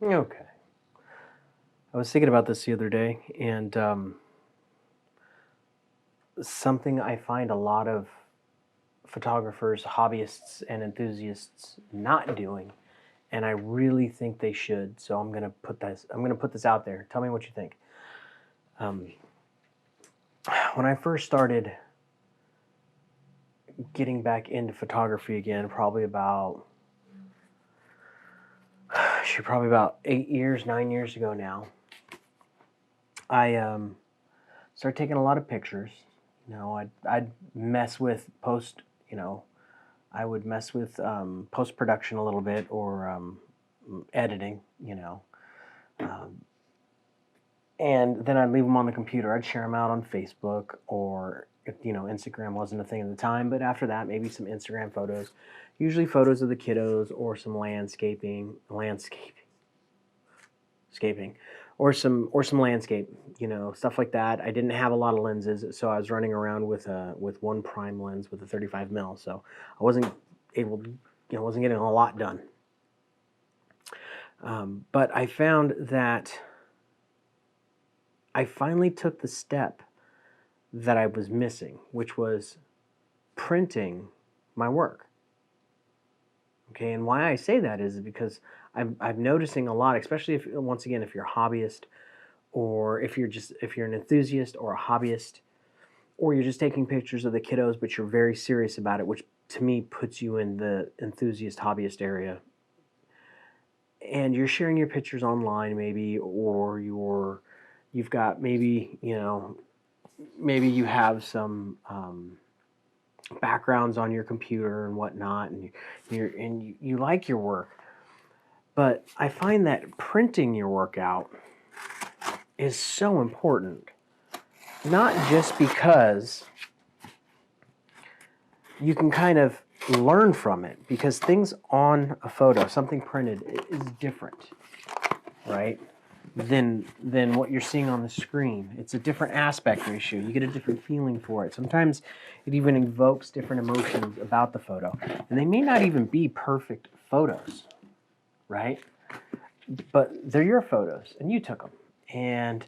Okay. I was thinking about this the other day, and something I find a lot of photographers, hobbyists, and enthusiasts not doing, and I really think they should. So I'm gonna put this. I'm gonna put this out there. Tell me what you think. Um, when I first started getting back into photography again, probably about 8 years, 9 years ago now, I started taking a lot of pictures. I'd mess with you know, I would mess with post production a little bit or editing, um, and then I'd leave them on the computer. I'd share them out on Facebook or Instagram wasn't a thing at the time, but after that, maybe some Instagram photos, usually photos of the kiddos or some scaping, or some landscape, stuff like that. I didn't have a lot of lenses, so I was running around with one prime lens with a 35 mil, so I wasn't able to, wasn't getting a lot done. But I found that I finally took the step that I was missing, which was printing my work. Okay, and why I say that is because I'm noticing a lot, especially if, once again, if you're a hobbyist, or if you're an enthusiast or a hobbyist, or you're just taking pictures of the kiddos, but you're very serious about it, which to me puts you in the enthusiast hobbyist area. And you're sharing your pictures online, maybe, or you've got maybe you have some backgrounds on your computer and whatnot, and you like your work. But I find that printing your work out is so important. Not just because you can kind of learn from it, because things on a photo, something printed, is different, right? Than what you're seeing on the screen. It's a different aspect ratio. You get a different feeling for it. Sometimes it even invokes different emotions about the photo. And they may not even be perfect photos, right? But they're your photos, and you took them. And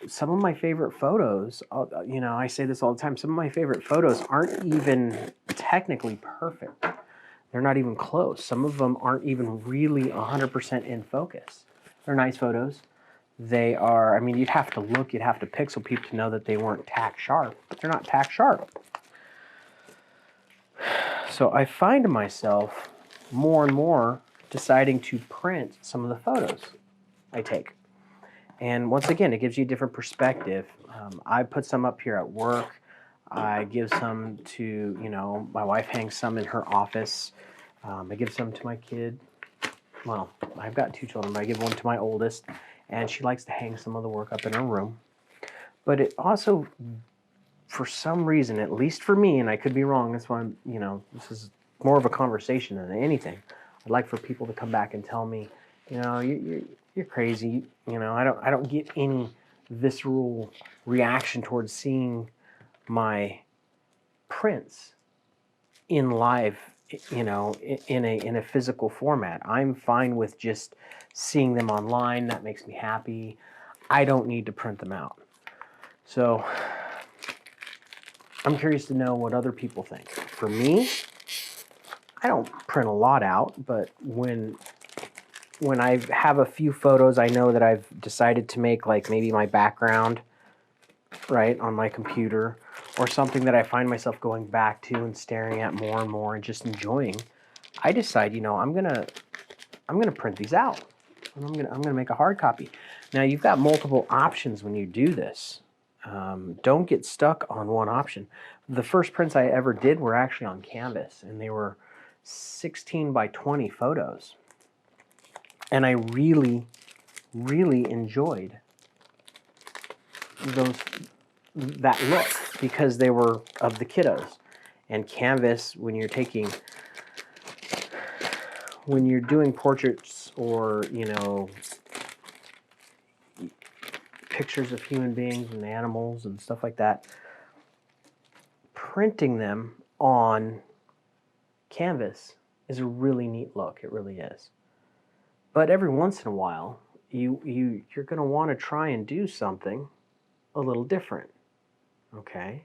some of my favorite photos, I say this all the time, some of my favorite photos aren't even technically perfect. They're not even close. Some of them aren't even really 100% in focus. They're nice photos. They are, I mean, you'd have to pixel peep to know that they weren't tack sharp, but they're not tack sharp. So I find myself more and more deciding to print some of the photos I take. And once again, it gives you a different perspective. I put some up here at work. I give some to, my wife hangs some in her office. I give some to my kid. Well, I've got 2 children, but I give one to my oldest, and she likes to hang some of the work up in her room. But it also, for some reason, at least for me, and I could be wrong, that's why this is more of a conversation than anything. I'd like for people to come back and tell me, you're crazy. I don't get any visceral reaction towards seeing my prints in live, in a physical format. I'm fine with just seeing them online. That makes me happy. I don't need to print them out. So I'm curious to know what other people think. For me, I don't print a lot out, but when I have a few photos I know that I've decided to make, like maybe my background, right, on my computer, or something that I find myself going back to and staring at more and more and just enjoying, I decide, I'm gonna print these out, and I'm gonna make a hard copy. Now you've got multiple options when you do this. Don't get stuck on one option. The first prints I ever did were actually on canvas, and they were 16 by 20 photos. And I really, really enjoyed that look, because they were of the kiddos. And canvas, when you're doing portraits or, pictures of human beings and animals and stuff like that, printing them on canvas is a really neat look. It really is. But every once in a while, you're going to want to try and do something a little different, okay?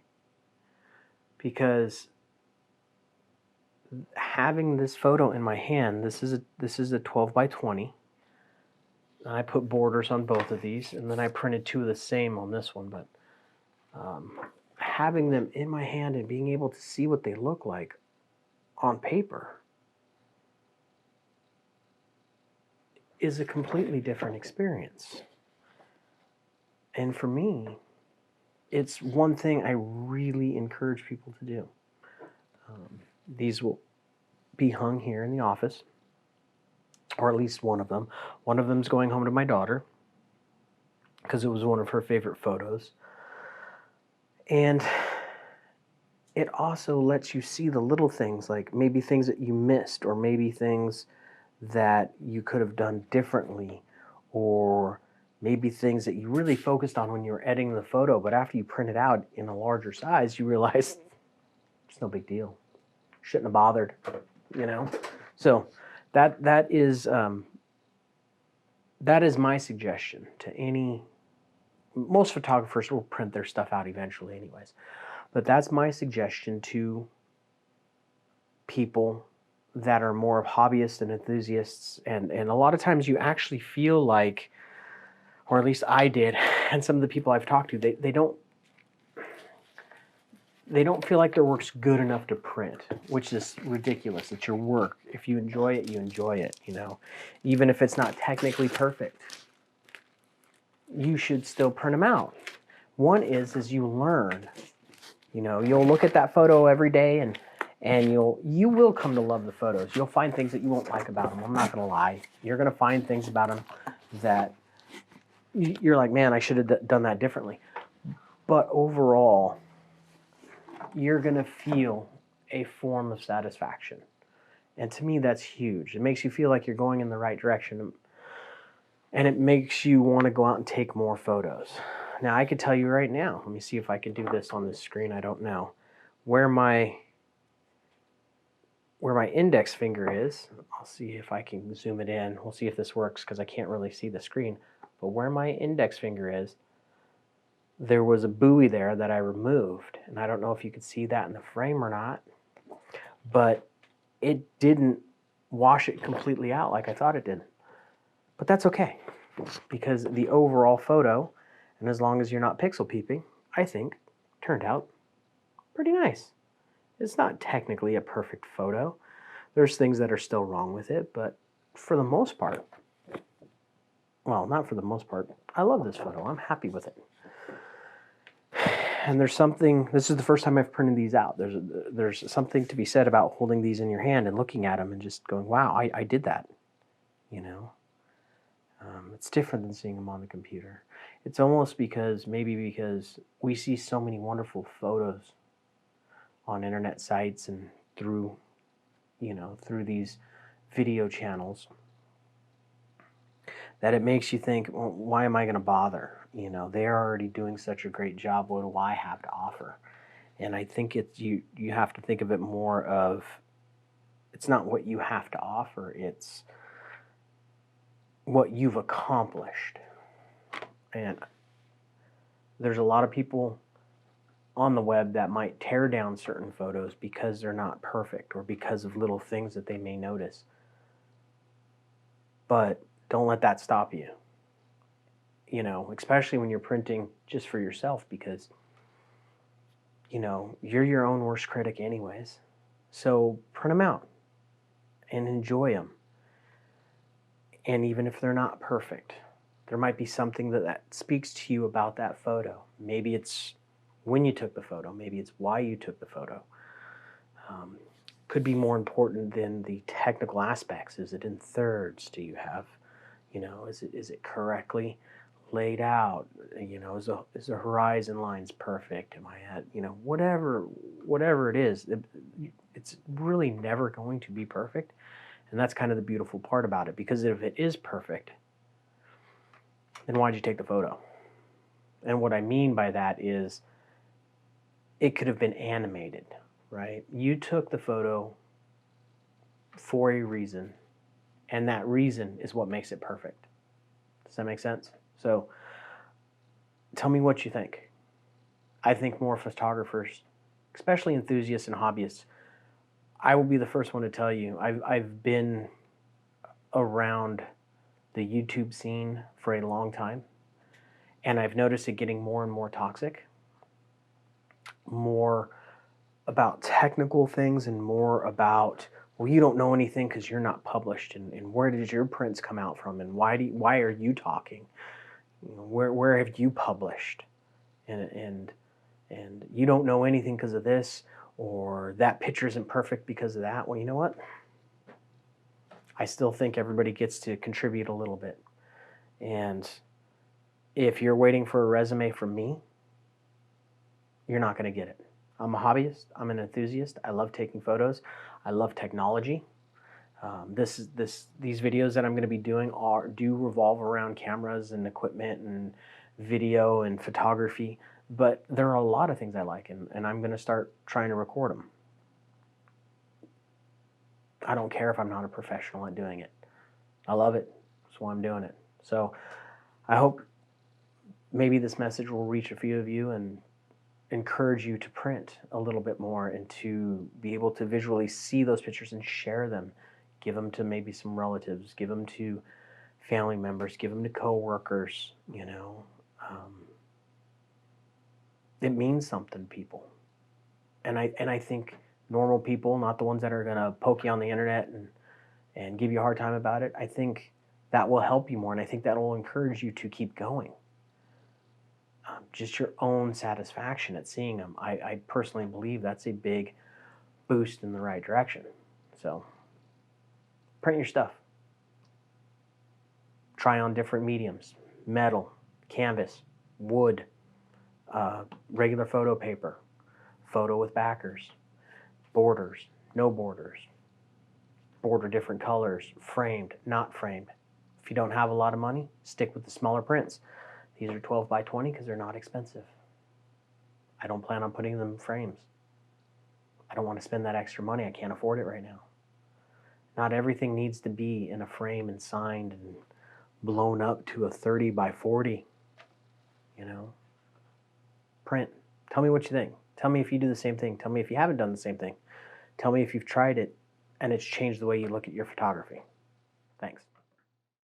Because having this photo in my hand, this is a 12 by 20. I put borders on both of these, and then I printed two of the same on this one. But having them in my hand and being able to see what they look like on paper is a completely different experience. And for me, it's one thing I really encourage people to do. These will be hung here in the office, or at least one of them. One of them's going home to my daughter because it was one of her favorite photos. And it also lets you see the little things, like maybe things that you missed, or maybe things that you could have done differently, or maybe things that you really focused on when you were editing the photo, but after you print it out in a larger size, you realize it's no big deal. Shouldn't have bothered, you know? So that is my suggestion to most photographers will print their stuff out eventually anyways. But that's my suggestion to people that are more of hobbyists and enthusiasts. And a lot of times you actually feel like, or at least I did, and some of the people I've talked to, they don't feel like their work's good enough to print, which is ridiculous. It's your work. If you enjoy it, you enjoy it, you know. Even if it's not technically perfect, you should still print them out. One is you learn. You know, you'll look at that photo every day and you will come to love the photos. You'll find things that you won't like about them. I'm not going to lie. You're going to find things about them that you're like, man, I should have done that differently. But overall, you're going to feel a form of satisfaction. And to me, that's huge. It makes you feel like you're going in the right direction. And it makes you want to go out and take more photos. Now, I could tell you right now, let me see if I can do this on this screen, I don't know, where my index finger is. I'll see if I can zoom it in. We'll see if this works because I can't really see the screen. But where my index finger is, there was a buoy there that I removed. And I don't know if you could see that in the frame or not, but it didn't wash it completely out like I thought it did. But that's okay, because the overall photo, and as long as you're not pixel peeping, I think turned out pretty nice. It's not technically a perfect photo. There's things that are still wrong with it, but for the most part, well, not for the most part, I love this photo. I'm happy with it. And there's something, this is the first time I've printed these out. There's something to be said about holding these in your hand and looking at them and just going, wow, I did that, you know? It's different than seeing them on the computer. It's almost because we see so many wonderful photos on internet sites and through these video channels, that it makes you think, well, why am I going to bother? You know, they're already doing such a great job. What do I have to offer? And I think it's you have to think of it more of, it's not what you have to offer, it's what you've accomplished. And there's a lot of people on the web that might tear down certain photos because they're not perfect or because of little things that they may notice. But don't let that stop you. You know, especially when you're printing just for yourself, because, you know, you're your own worst critic anyways. So print them out and enjoy them. And even if they're not perfect, there might be something that speaks to you about that photo. Maybe it's when you took the photo. Maybe it's why you took the photo. Could be more important than the technical aspects. Is it in thirds? Do you have, you know, is it correctly laid out? You know, is the horizon lines perfect? Am I at, you know, whatever it is, it's really never going to be perfect. And that's kind of the beautiful part about it, because if it is perfect, then why'd you take the photo? And what I mean by that is, it could have been animated, right? You took the photo for a reason, And that reason is what makes it perfect. Does that make sense? So tell me what you think. I think more photographers, especially enthusiasts and hobbyists, I will be the first one to tell you, I've been around the YouTube scene for a long time, and I've noticed it getting more and more toxic, more about technical things and more about, well, you don't know anything because you're not published, and where did your prints come out from, and why are you talking? You know, where have you published? And you don't know anything because of this, or that picture isn't perfect because of that. Well, you know what? I still think everybody gets to contribute a little bit. And if you're waiting for a resume from me, you're not going to get it. I'm a hobbyist. I'm an enthusiast. I love taking photos. I love technology. These videos that I'm going to be doing do revolve around cameras and equipment and video and photography, but there are a lot of things I like, and I'm going to start trying to record them. I don't care if I'm not a professional at doing it. I love it. That's why I'm doing it. So I hope maybe this message will reach a few of you and encourage you to print a little bit more and to be able to visually see those pictures and share them. Give them to maybe some relatives, give them to family members, give them to coworkers, you know. It means something to people. And I think normal people, not the ones that are going to poke you on the internet and give you a hard time about it, I think that will help you more, and I think that will encourage you to keep going. Just your own satisfaction at seeing them. I personally believe that's a big boost in the right direction. So print your stuff. Try on different mediums: metal, canvas, wood, regular photo paper, photo with backers, borders, no borders, border different colors, framed, not framed. If you don't have a lot of money, stick with the smaller prints. These are 12 by 20 because they're not expensive. I don't plan on putting them in frames. I don't want to spend that extra money. I can't afford it right now. Not everything needs to be in a frame and signed and blown up to a 30 by 40. You know, print. Tell me what you think. Tell me if you do the same thing. Tell me if you haven't done the same thing. Tell me if you've tried it and it's changed the way you look at your photography. Thanks.